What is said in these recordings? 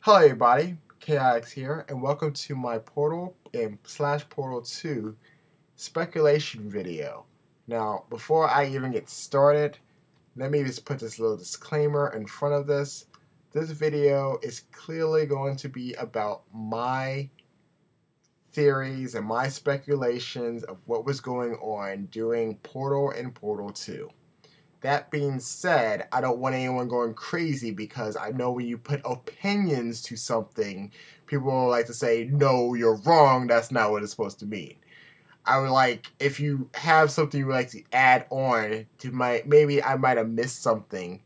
Hello everybody, chaotix here, and welcome to my Portal and Portal2 speculation video. Now, before I even get started, let me just put this little disclaimer in front of this. This video is clearly going to be about my theories and my speculations of what was going on during Portal and Portal 2. That being said, I don't want anyone going crazy because I know when you put opinions to something, people will like to say, no, you're wrong, that's not what it's supposed to mean. I would like, if you have something you would like to add on to maybe I might have missed something,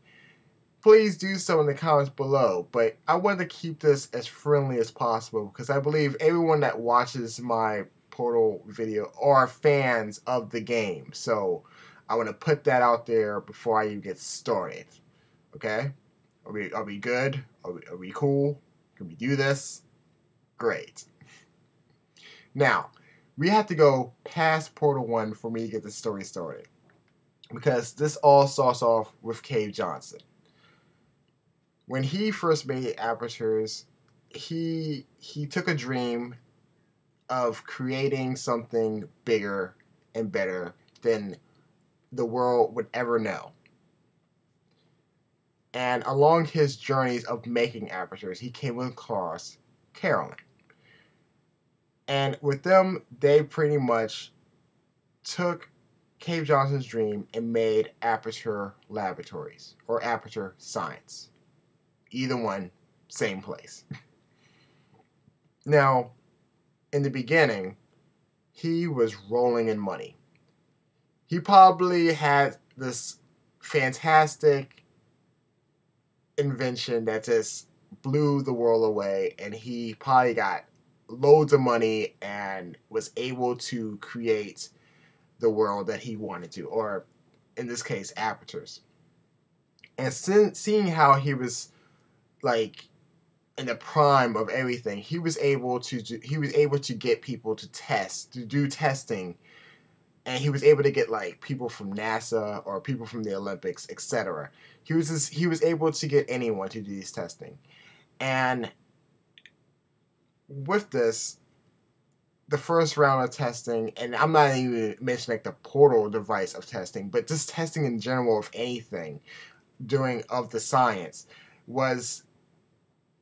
please do so in the comments below. But I want to keep this as friendly as possible because I believe everyone that watches my Portal video are fans of the game. So I want to put that out there before I even get started. Okay? Are we good? Are we cool? Can we do this? Great. Now, we have to go past Portal 1 for me to get the story started. Because this all starts off with Cave Johnson. When he first made Apertures, he took a dream of creating something bigger and better than the world would ever know. And along his journeys of making Apertures, he came across Carolyn. And with them, they pretty much took Cave Johnson's dream and made Aperture Laboratories, or Aperture Science. Either one, same place. Now, in the beginning, he was rolling in money. He probably had this fantastic invention that just blew the world away, and he probably got loads of money and was able to create the world that he wanted to, or in this case, Apertures. And seeing how he was like in the prime of everything, he was able to get people to do testing, and he was able to get like people from NASA or people from the Olympics, etc. He was able to get anyone to do these testing. And with this, the first round of testing, and I'm not even mentioning like the portal device of testing, but just testing in general of anything of the science was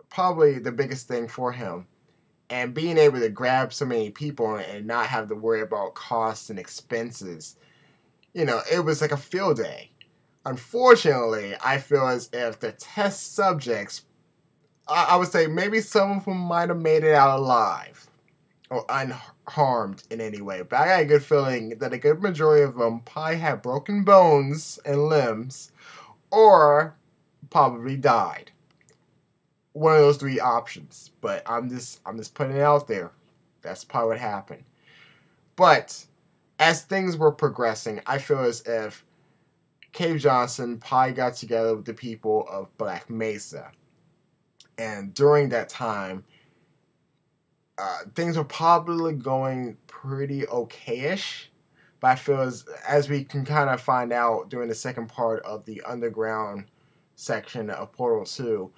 probably the biggest thing for him. And being able to grab so many people and not have to worry about costs and expenses, it was like a field day. Unfortunately, I feel as if the test subjects, I would say maybe some of them might have made it out alive or unharmed in any way. But I got a good feeling that a good majority of them probably had broken bones and limbs or probably died. One of those three options, but I'm just putting it out there. That's probably what happened. But as things were progressing, I feel as if Cave Johnson probably got together with the people of Black Mesa, and during that time, things were probably going pretty okayish. But I feel as we can kind of find out during the second part of the underground section of Portal 2,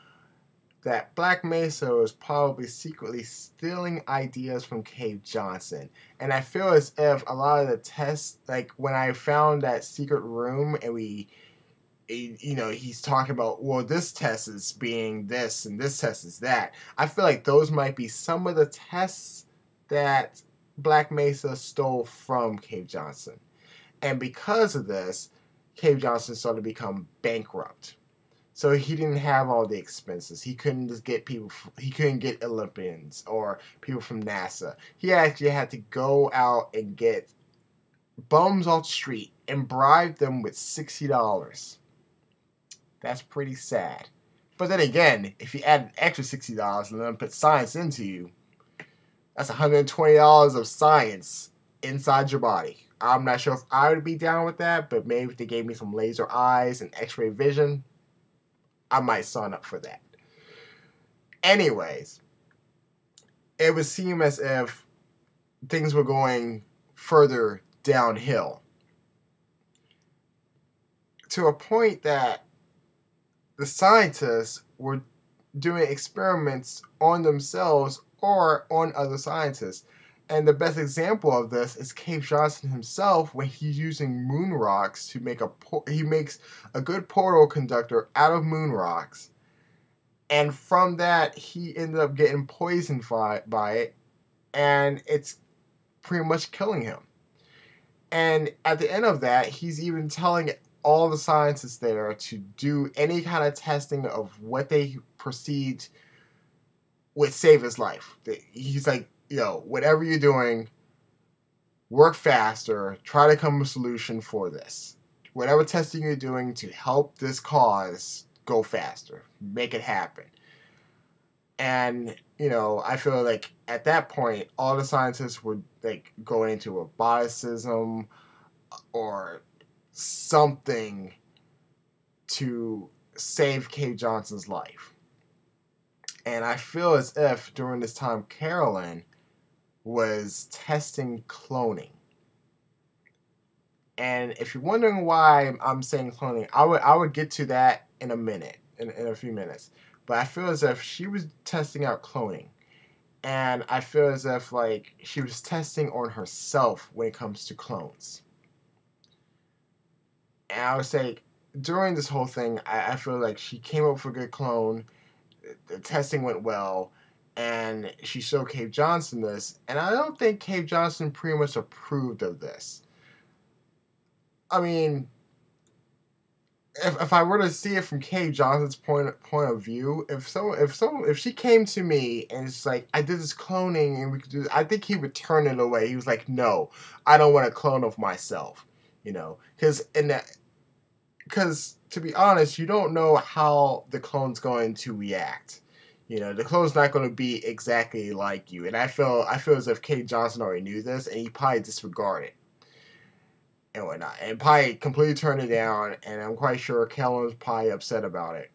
that Black Mesa was probably secretly stealing ideas from Cave Johnson. And I feel as if a lot of the tests, like when I found that secret room and he's talking about, well, this test is being this and this test is that. I feel like those might be some of the tests that Black Mesa stole from Cave Johnson. And because of this, Cave Johnson started to become bankrupt. So he didn't have all the expenses. He couldn't just get people. He couldn't get Olympians or people from NASA. He actually had to go out and get bums off the street and bribe them with $60. That's pretty sad. But then again, if you add an extra $60 and then put science into you, that's $120 of science inside your body. I'm not sure if I would be down with that, but maybe if they gave me some laser eyes and x-ray vision, I might sign up for that. Anyways, it would seem as if things were going further downhill to a point that the scientists were doing experiments on themselves or on other scientists. And the best example of this is Cave Johnson himself when he's using moon rocks to make he makes a good portal conductor out of moon rocks. And from that, he ended up getting poisoned by it, and it's pretty much killing him. And at the end of that, he's even telling all the scientists there to do any kind of testing of what they proceed would save his life. He's like, whatever you're doing, work faster, try to come up with a solution for this. Whatever testing you're doing to help this cause, go faster, make it happen. And, I feel like at that point, all the scientists would like go into roboticism or something to save Cave Johnson's life. And I feel as if during this time, Carolyn was testing cloning. And if you're wondering why I'm saying cloning, I would get to that in a minute, in a few minutes. But I feel as if she was testing out cloning. And I feel as if like she was testing on herself when it comes to clones. And I would say during this whole thing, I feel like she came up with a good clone. The testing went well, and she showed Cave Johnson this. And I don't think Cave Johnson pretty much approved of this. I mean, if I were to see it from Cave Johnson's point of view, if she came to me and it's like, I did this cloning and we could do this, I think he would turn it away. He was like, no, I don't want a clone of myself, because to be honest, you don't know how the clone's going to react. The clone's not going to be exactly like you, and I feel as if Cave Johnson already knew this, and he probably disregarded it and whatnot, and probably completely turned it down. And I'm quite sure Kellen was probably upset about it.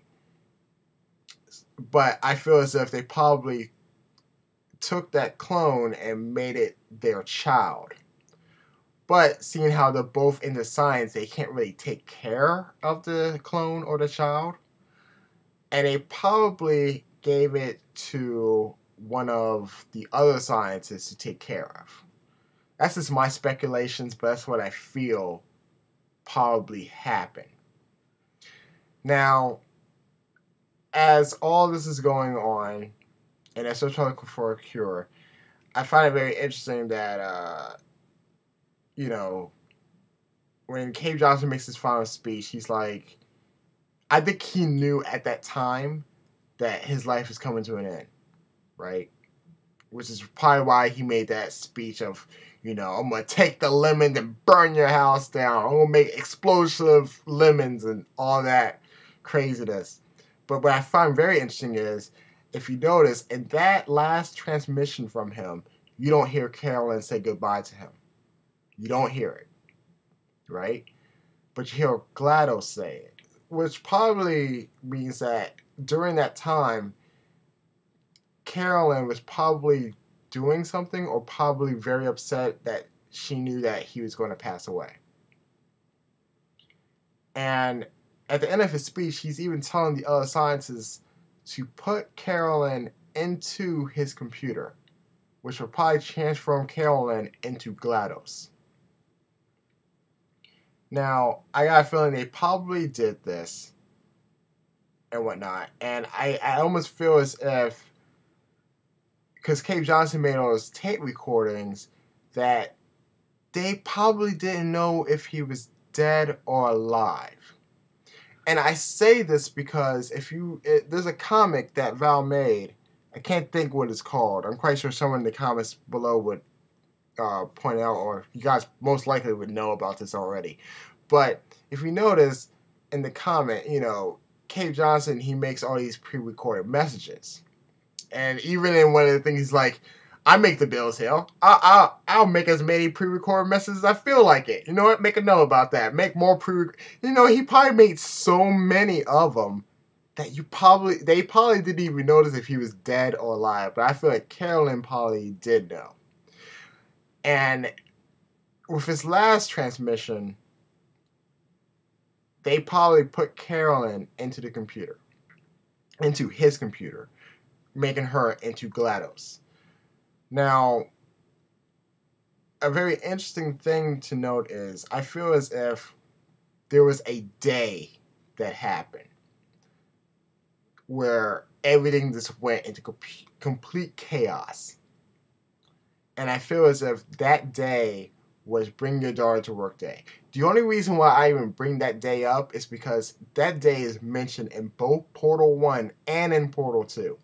But I feel as if they probably took that clone and made it their child. But seeing how they're both into science, they can't really take care of the clone or the child. And they probably gave it to one of the other scientists to take care of. That's just my speculations, but that's what I feel probably happened. Now, as all this is going on, and they're still trying to look for a cure, I find it very interesting that, when Cave Johnson makes his final speech, he's like, I think he knew at that time that his life is coming to an end, right? Which is probably why he made that speech of, I'm going to take the lemon and burn your house down. I'm going to make explosive lemons and all that craziness. But what I find very interesting is, if you notice, in that last transmission from him, you don't hear Carolyn say goodbye to him. You don't hear it, right? But you hear GLaDOS say it, which probably means that during that time, Carolyn was probably doing something or probably very upset that she knew that he was going to pass away. And at the end of his speech, he's even telling the other scientists to put Carolyn into his computer, which will probably transform Carolyn into GLaDOS. Now, I got a feeling they probably did this and whatnot. And I almost feel as if, because Cave Johnson made all those tape recordings, that they probably didn't know if he was dead or alive. And I say this because there's a comic that Val made. I can't think what it's called. I'm quite sure someone in the comments below would point out, or you guys most likely would know about this already. But if you notice in the comment, Cave Johnson, he makes all these pre-recorded messages. And even in one of the things, he's like, I make the bills, hell. I'll make as many pre-recorded messages as I feel like it. You know what? Make a note about that. Make more he probably made so many of them that they probably didn't even notice if he was dead or alive. But I feel like Carolyn probably did know. And with his last transmission, they probably put Carolyn into the computer. into his computer, making her into GLaDOS. Now, a very interesting thing to note is I feel as if there was a day that happened where everything just went into complete chaos. And I feel as if that day was Bring Your Daughter to Work Day. The only reason why I even bring that day up is because that day is mentioned in both Portal 1 and in Portal 2.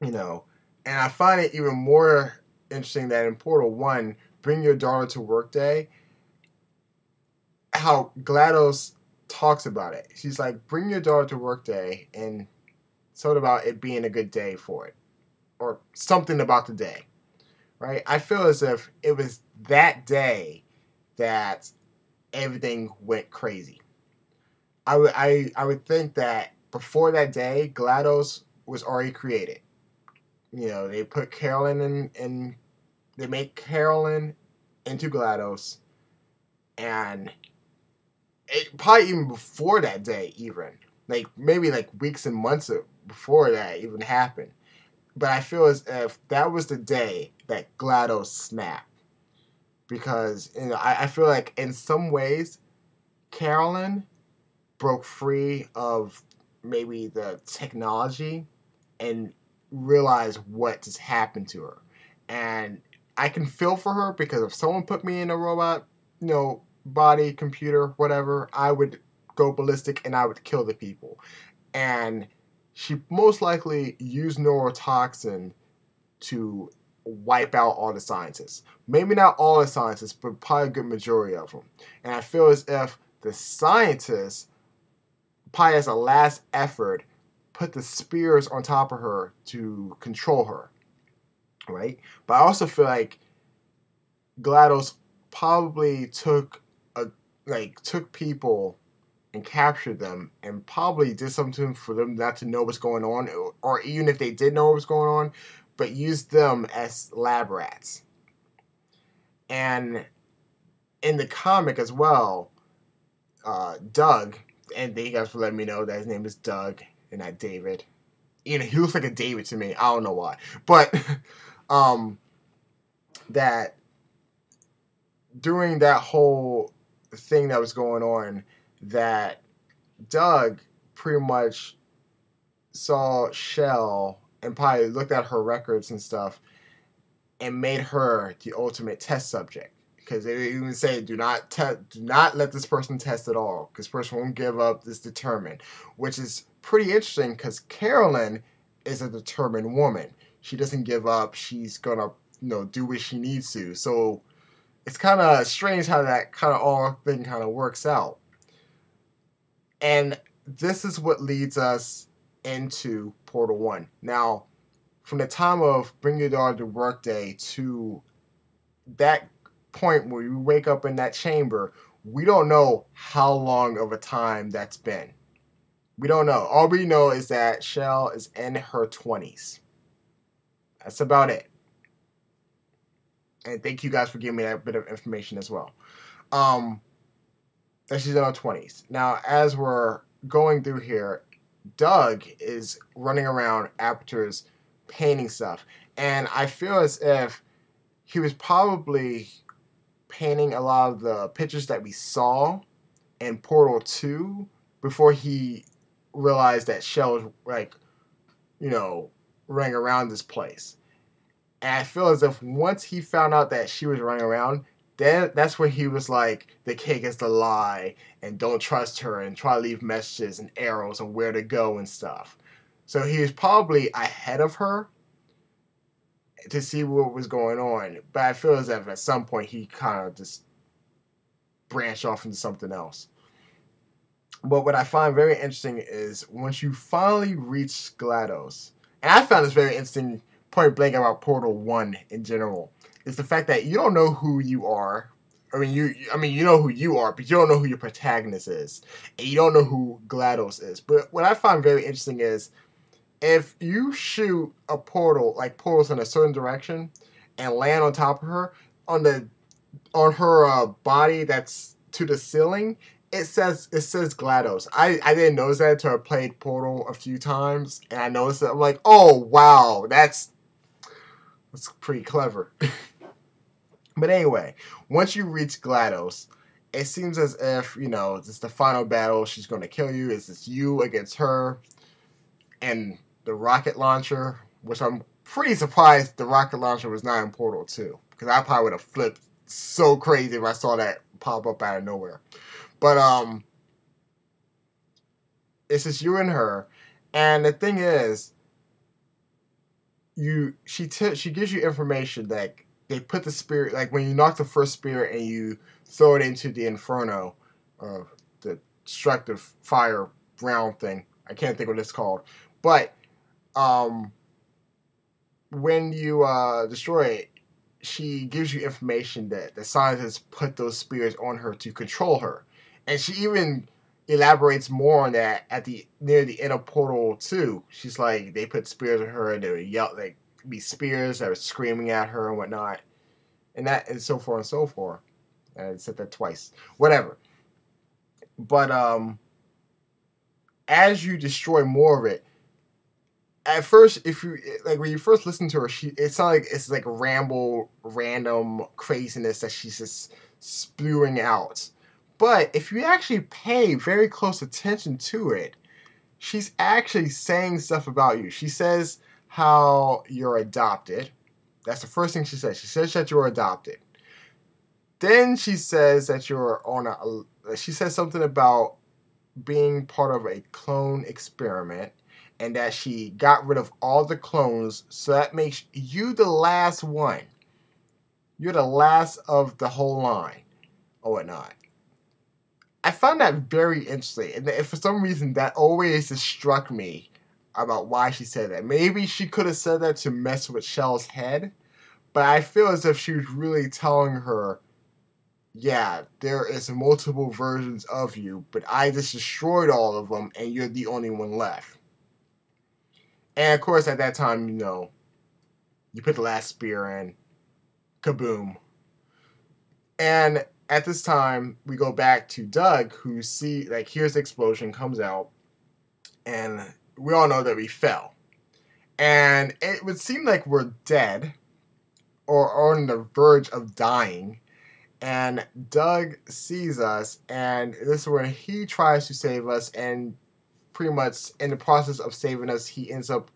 You know, and I find it even more interesting that in Portal 1, Bring Your Daughter to Work Day, how GLaDOS talks about it. She's like, bring your daughter to work day, and something about it being a good day for it. Or something about the day. Right? I feel as if it was that day that everything went crazy. I would think that before that day, GLaDOS was already created. You know, they put Carolyn in they make Carolyn into GLaDOS, and it probably even before that day, even like maybe like weeks and months before that even happened. But I feel as if that was the day that GLaDOS snapped, because you know I feel like in some ways Carolyn broke free of maybe the technology and realized what just happened to her, and I can feel for her because if someone put me in a robot, you know, body, computer, whatever, I would go ballistic and I would kill the people. And she most likely used neurotoxin to wipe out all the scientists. Maybe not all the scientists, but probably a good majority of them. And I feel as if the scientists, probably as a last effort, put the spears on top of her to control her. Right? But I also feel like GLaDOS probably took people and captured them and probably did something for them not to know what's going on, or even if they did know what was going on, but used them as lab rats. And in the comic as well, Doug, and thank you guys for letting me know that his name is Doug and not David. You know, he looks like a David to me. I don't know why. But that during that whole thing that was going on, that Doug pretty much saw Shell and probably looked at her records and stuff and made her the ultimate test subject. Because they even say, do not let this person test at all, because this person won't give up, this determined. Which is pretty interesting, because Carolyn is a determined woman. She doesn't give up. She's gonna, you know, do what she needs to. So it's kind of strange how that kind of all thing kind of works out. And this is what leads us into Portal 1. Now, from the time of Bring Your Daughter to Work Day to that point where you wake up in that chamber, we don't know how long of a time that's been. We don't know. All we know is that Shell is in her 20s. That's about it. And thank you guys for giving me that bit of information as well. That she's in her 20s. Now, as we're going through here, Doug is running around Aperture's painting stuff. And I feel as if he was probably painting a lot of the pictures that we saw in Portal 2 before he realized that Shell was, like, you know, running around this place. And I feel as if once he found out that she was running around, then that's where he was like, the cake is the lie, and don't trust her, and try to leave messages and arrows and where to go and stuff. So he was probably ahead of her to see what was going on. But I feel as if at some point he kind of just branched off into something else. But what I find very interesting is once you finally reach GLaDOS, and I found this very interesting point blank about Portal 1 in general, is the fact that you don't know who you are. I mean, you know who you are, but you don't know who your protagonist is, and you don't know who GLaDOS is. But what I find very interesting is if you shoot a portal, like portals in a certain direction, and land on top of her, on her body that's to the ceiling, It says GLaDOS. I didn't notice that until I played Portal a few times, and I noticed that. I'm like, oh wow, that's pretty clever. But anyway, once you reach GLaDOS, it seems as if, you know, this is the final battle. She's going to kill you. It's just you against her and the rocket launcher, which I'm pretty surprised the rocket launcher was not in Portal 2, because I probably would have flipped so crazy if I saw that pop up out of nowhere. But it's just you and her, and the thing is, she gives you information that they put the spirit, like when you knock the first spirit and you throw it into the inferno, the destructive fire round thing. I can't think what it's called, but when you destroy it, she gives you information that the scientists put those spirits on her to control her, and she even elaborates more on that at near the end of Portal 2. She's like, they put spears on her and they would yell, like, be spears that were screaming at her and whatnot, and that and so forth and so forth. And I said that twice. Whatever. But as you destroy more of it, at first, if you like when you first listen to her, it's not like it's like random craziness that she's just spewing out. But if you actually pay very close attention to it, she's actually saying stuff about you. She says how you're adopted. That's the first thing she says. She says that you're adopted. Then she says that you're on she says something about being part of a clone experiment, and that she got rid of all the clones, so that makes you the last one. You're the last of the whole line, or whatnot. I found that very interesting, and for some reason that always just struck me about why she said that. Maybe she could have said that to mess with Shell's head, but I feel as if she was really telling her, yeah, there is multiple versions of you, but I just destroyed all of them, and you're the only one left. And of course, at that time, you know, you put the last spear in, kaboom. And at this time, we go back to Doug, who hears the explosion, comes out, and we all know that we fell. And it would seem like we're dead, or on the verge of dying. And Doug sees us, and this is when he tries to save us, and pretty much in the process of saving us, he ends up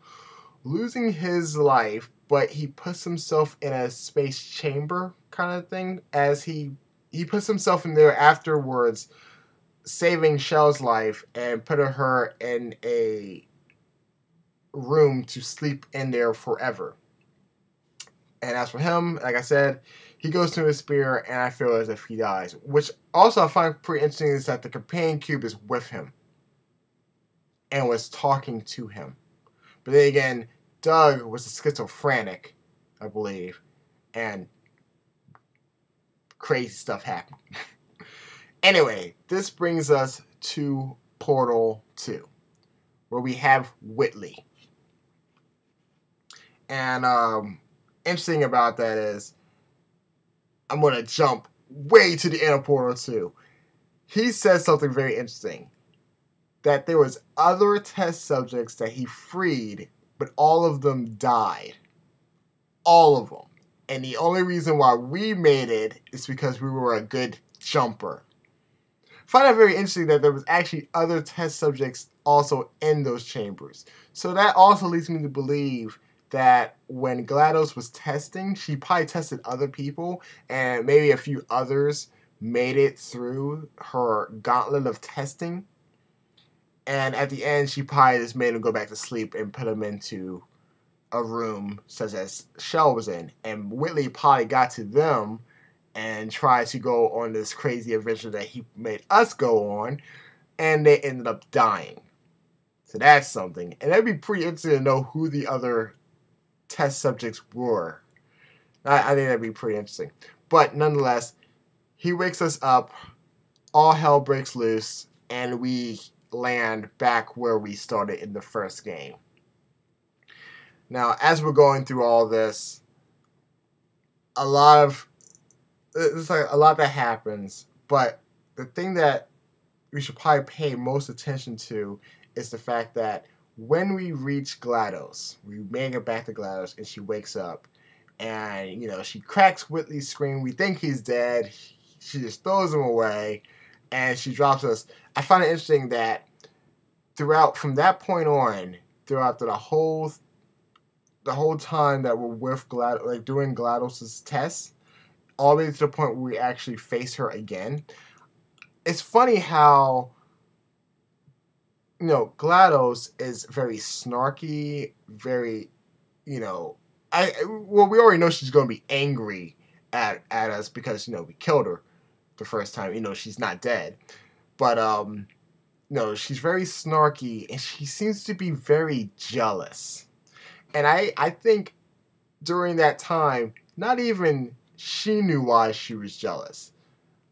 losing his life, but he puts himself in a space chamber kind of thing, as he puts himself in there afterwards, saving Shell's life and putting her in a room to sleep in there forever. And as for him, like I said, he goes to his spear, and I feel as if he dies. Which also I find pretty interesting is that the companion cube is with him and was talking to him. But then again, Doug was a schizophrenic, I believe, and crazy stuff happened. Anyway, this brings us to Portal 2, where we have Whitley. And interesting about that is, I'm going to jump way to the end of Portal 2. He says something very interesting, that there was other test subjects that he freed, but all of them died. All of them. And the only reason why we made it is because we were a good jumper. I find that very interesting that there was actually other test subjects also in those chambers. So that also leads me to believe that when GLaDOS was testing, she probably tested other people, and maybe a few others made it through her gauntlet of testing. And at the end, she probably just made them go back to sleep and put them into a room such as Shell was in. And Whitley probably got to them and tried to go on this crazy adventure that he made us go on, and they ended up dying. So that's something. And that'd be pretty interesting to know who the other test subjects were. I think that'd be pretty interesting. But nonetheless, he wakes us up, all hell breaks loose, and we land back where we started in the first game. Now, as we're going through all this, there's like a lot that happens, but the thing that we should probably pay most attention to is the fact that when we reach GLaDOS, we make it back to GLaDOS, and she wakes up, and she cracks Whitley's screen. We think he's dead. She just throws him away, and she drops us. I find it interesting that from that point on, throughout the whole time that we're with GLaDOS, like doing GLaDOS's tests, all the way to the point where we actually face her again. It's funny how GLaDOS is very snarky, very we already know she's going to be angry at us because we killed her the first time. She's not dead, but she's very snarky, and she seems to be very jealous. And I think during that time, not even she knew why she was jealous.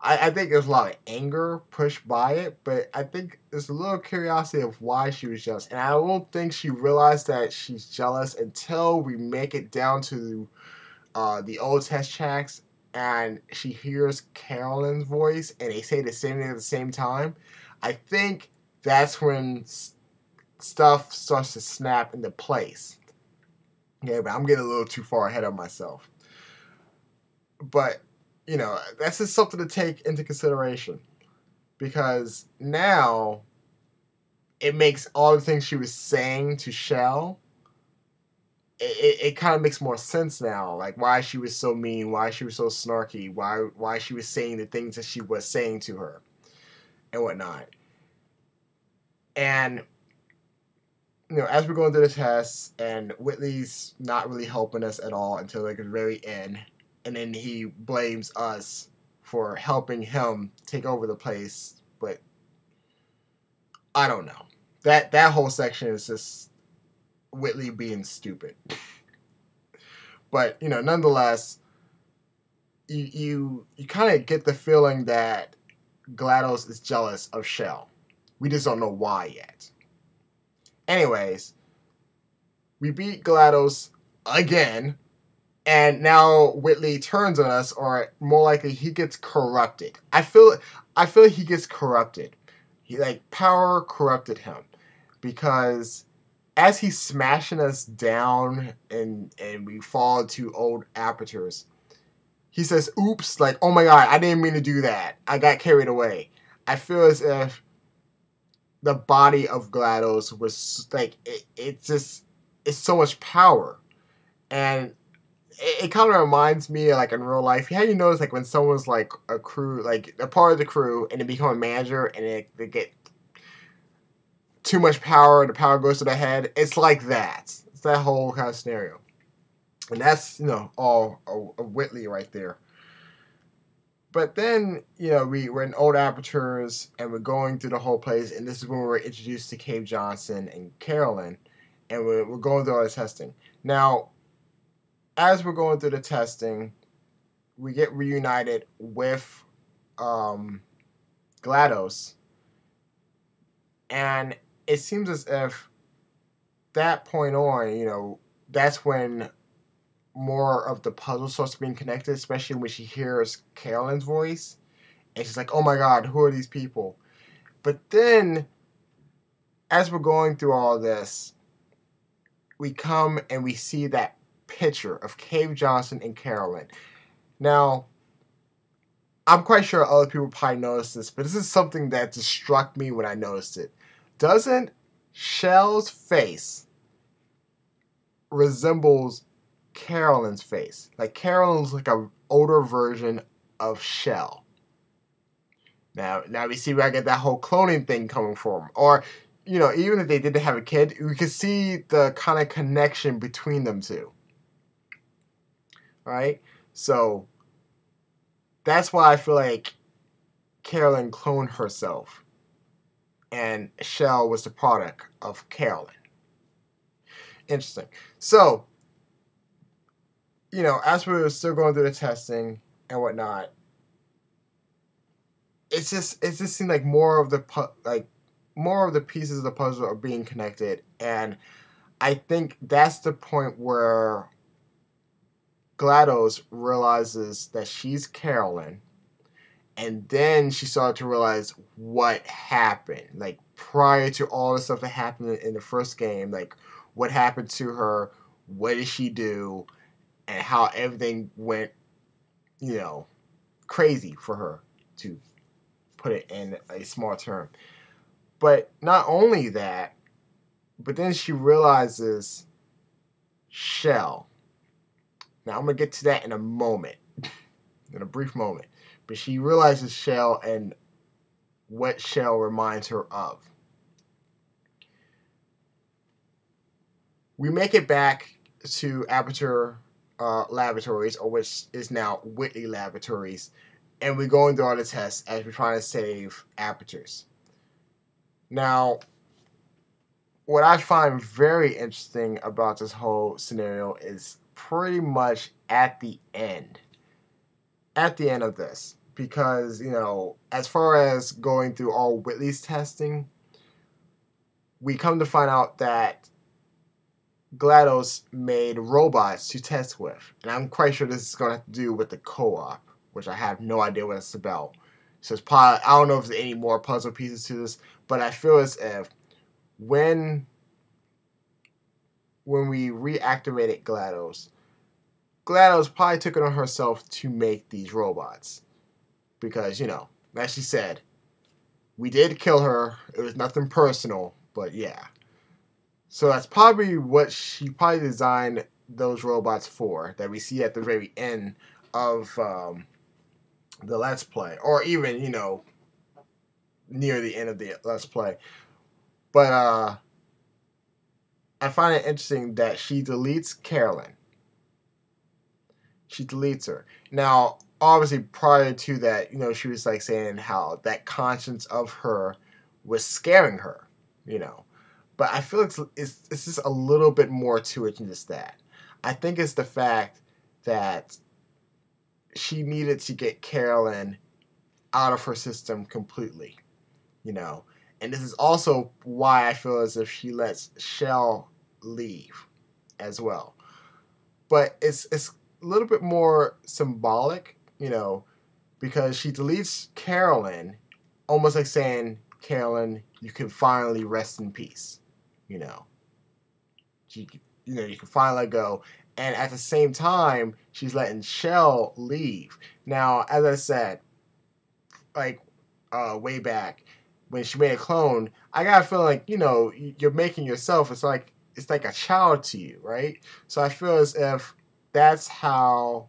I think there's a lot of anger pushed by it, but I think there's a little curiosity of why she was jealous. And I don't think she realized that she's jealous until we make it down to the old test tracks, and she hears Carolyn's voice, and they say the same thing at the same time. I think that's when stuff starts to snap into place. Yeah, but I'm getting a little too far ahead of myself. But that's just something to take into consideration, because now it makes all the things she was saying to Shell, it kind of makes more sense now, like why she was so mean, why she was so snarky, why she was saying the things that she was saying to her and whatnot. And as we're going through the tests, and Whitley's not really helping us at all until like the very end. And then he blames us for helping him take over the place. But I don't know. That whole section is just Whitley being stupid. But, nonetheless, you kind of get the feeling that GLaDOS is jealous of Shell. We just don't know why yet. Anyways, we beat GLaDOS again. And now Whitley turns on us, or more likely, he gets corrupted. I feel he gets corrupted. Power corrupted him, because as he's smashing us down and we fall into old apertures, he says, "Oops!" Like, "Oh my God, I didn't mean to do that. I got carried away." I feel as if the body of GLaDOS was like it's so much power, and it kind of reminds me of, like, in real life. How you notice, like, when someone's like a crew, like a part of the crew, and they become a manager, and they get too much power, the power goes to their head. It's like that. It's that whole kind of scenario, and that's all a Whitley right there. But then we're in old apertures, and we're going through the whole place, and this is when we're introduced to Cave Johnson and Carolyn, and we're going through all the testing now. As we're going through the testing, we get reunited with GLaDOS, and it seems as if that point on, that's when more of the puzzle starts being connected, especially when she hears Carolyn's voice, and she's like, "Oh my God, who are these people?" But then, as we're going through all this, we come and we see that picture of Cave Johnson and Carolyn. Now, I'm quite sure other people probably noticed this, but this is something that just struck me when I noticed it. Doesn't Shell's face resembles Carolyn's face? Like, Carolyn's like an older version of Shell. Now we see where I get that whole cloning thing coming from. Or, even if they didn't have a kid, we could see the kind of connection between them two. Right? So that's why I feel like Carolyn cloned herself, and Shell was the product of Carolyn. Interesting. So, as we were still going through the testing and whatnot, it just seemed like more of the pieces of the puzzle are being connected, and I think that's the point where GLaDOS realizes that she's Carolyn, And then she started to realize what happened. Like, prior to all the stuff that happened in the first game, like, what happened to her, what did she do, and how everything went, crazy for her, to put it in a small term. But not only that, but then she realizes Shell. Now, I'm going to get to that in a moment, in a brief moment. But she realizes Shell and what Shell reminds her of. We make it back to Aperture Laboratories, or which is now Whitley Laboratories, and we're going through all the tests as we're trying to save Apertures. Now, what I find very interesting about this whole scenario is pretty much at the end of this, because as far as going through all Whitley's testing, we come to find out that GLaDOS made robots to test with, and I'm quite sure this is going to have to do with the co-op, which I have no idea what it's about. So it's probably, I don't know if there's any more puzzle pieces to this, but I feel as if when we reactivated GLaDOS probably took it on herself to make these robots. Because, as she said, we did kill her. It was nothing personal, but yeah. So that's probably what she probably designed those robots for, that we see at the very end of the Let's Play. Or even, near the end of the Let's Play. But I find it interesting that she deletes Carolyn. She deletes her. Now, obviously, prior to that, she was like saying how that conscience of her was scaring her, But I feel it's just a little bit more to it than just that. I think it's the fact that she needed to get Carolyn out of her system completely, And this is also why I feel as if she lets Shell leave as well. But it's a little bit more symbolic, because she deletes Carolyn, almost like saying, Carolyn, you can finally rest in peace. You can finally let go. And at the same time, she's letting Shell leave. Now, as I said, like way back when she made a clone, I got a feeling like, you're making yourself. It's like a child to you, right? So I feel as if that's how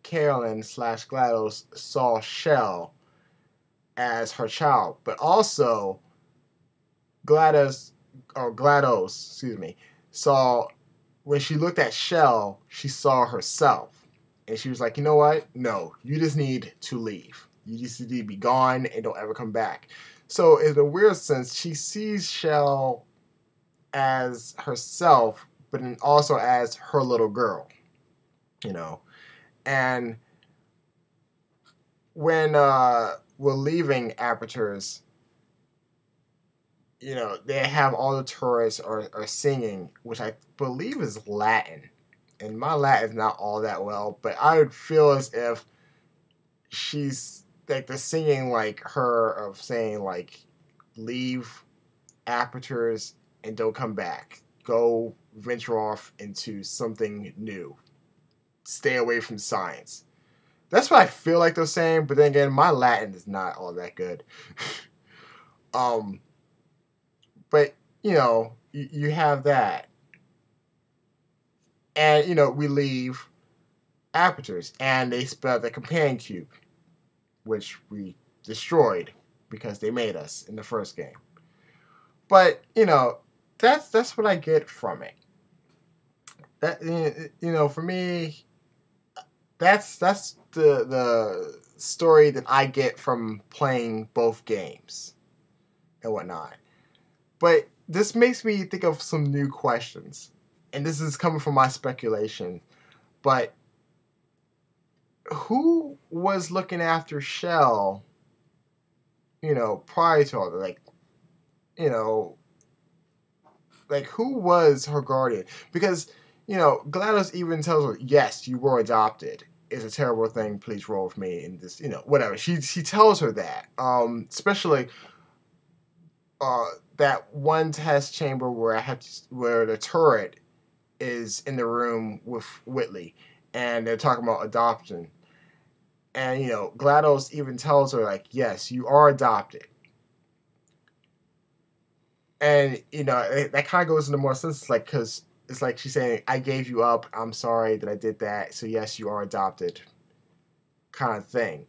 Carolyn / GLaDOS saw Shell, as her child. But also, GLaDOS, saw, when she looked at Shell, she saw herself. And she was like, you know what? No, you just need to leave. You just need to be gone and don't ever come back. So in a weird sense, she sees Shell as herself, but then also as her little girl. And when we're leaving Apertures, they have all the tourists are singing, which I believe is Latin. And my Latin is not all that well, but I would feel as if she's like the singing, like her, of saying like, leave Apertures and don't come back. Go venture off into something new. Stay away from science. That's what I feel like they're saying, but then again, my Latin is not all that good. But, you have that. And, we leave Apertures, and they spell the companion cube, which we destroyed because they made us in the first game. But, that's what I get from it. That, for me, that's the story that I get from playing both games and whatnot. But this makes me think of some new questions. And this is coming from my speculation. But who was looking after Shell, prior to all that? Like who was her guardian? Because, GLaDOS even tells her, yes, you were adopted. is a terrible thing. Please roll with me and this, whatever. She tells her that, especially that one test chamber where where the turret is in the room with Whitley, and they're talking about adoption. And GLaDOS even tells her like, yes, you are adopted. And that kind of goes into more sense, like, because it's like she's saying, I gave you up, I'm sorry that I did that, so yes, you are adopted, kind of thing.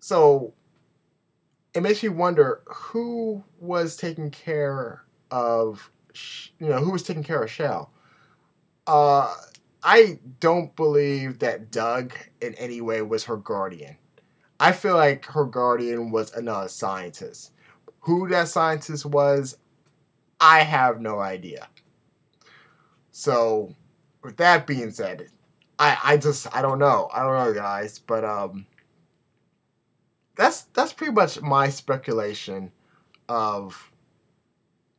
So it makes me wonder who was taking care of Shell. I don't believe that Doug in any way was her guardian. I feel like her guardian was another scientist. Who that scientist was, I have no idea. So, with that being said, I don't know. I don't know, guys. But that's pretty much my speculation of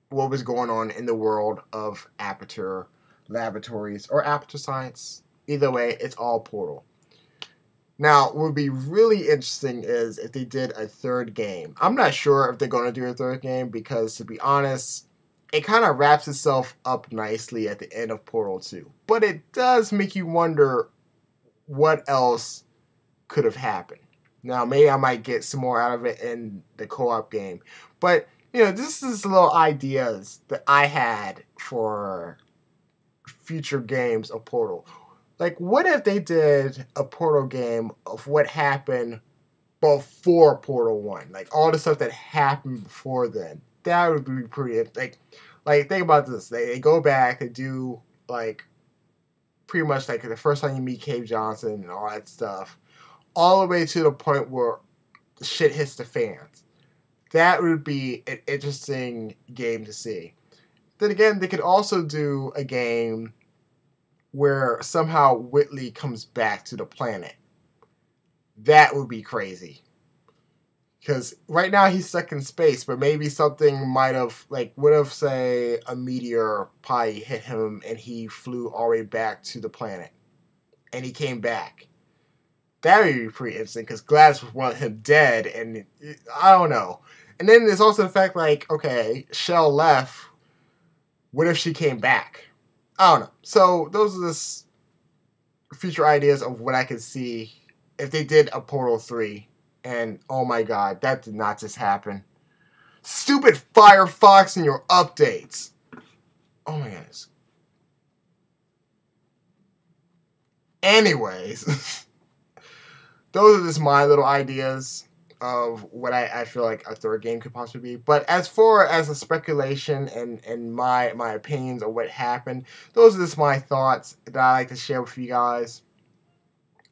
what was going on in the world of Aperture Laboratories or Aperture Science. Either way, it's all Portal. Now, what would be really interesting is if they did a third game. I'm not sure if they're going to do a third game because, to be honest, it kind of wraps itself up nicely at the end of Portal 2. But it does make you wonder what else could have happened. Now, maybe I might get some more out of it in the co-op game. But, this is little ideas that I had for future games of Portal. Like, what if they did a Portal game of what happened before Portal 1? Like, all the stuff that happened before then. That would be pretty, like think about this. They go back, they do, like, pretty much, like, the first time you meet Cave Johnson and all that stuff. All the way to the point where shit hits the fans. That would be an interesting game to see. Then again, they could also do a game where somehow Whitley comes back to the planet. That would be crazy. Because right now he's stuck in space, but maybe something might have, like, what if, say, a meteor probably hit him and he flew all the way back to the planet. And he came back. That would be pretty interesting, because GLaDOS would want him dead, and I don't know. And then there's also the fact, like, okay, Shell left. What if she came back? I don't know. So those are just future ideas of what I could see if they did a Portal 3. And oh my god, that did not just happen. Stupid Firefox and your updates. Oh my goodness. Anyways, those are just my little ideas of what I feel like a third game could possibly be. But as far as a speculation and my opinions of what happened, those are just my thoughts that I like to share with you guys.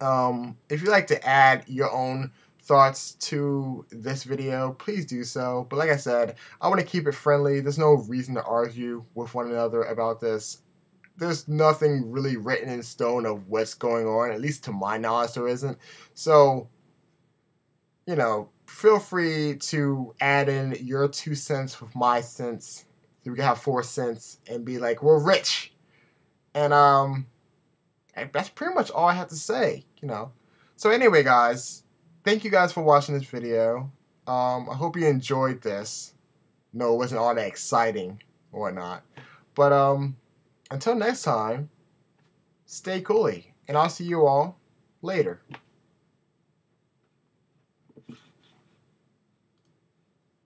If you'd like to add your own thoughts to this video, please do so. But like I said, I want to keep it friendly. There's no reason to argue with one another about this. There's nothing really written in stone of what's going on, at least to my knowledge there isn't. So, feel free to add in your 2 cents with my cents. So we can have 4 cents and be like, we're rich. And that's pretty much all I have to say, So anyway, guys, thank you guys for watching this video. I hope you enjoyed this. No, it wasn't all that exciting or whatnot. But until next time, stay coolly. And I'll see you all later.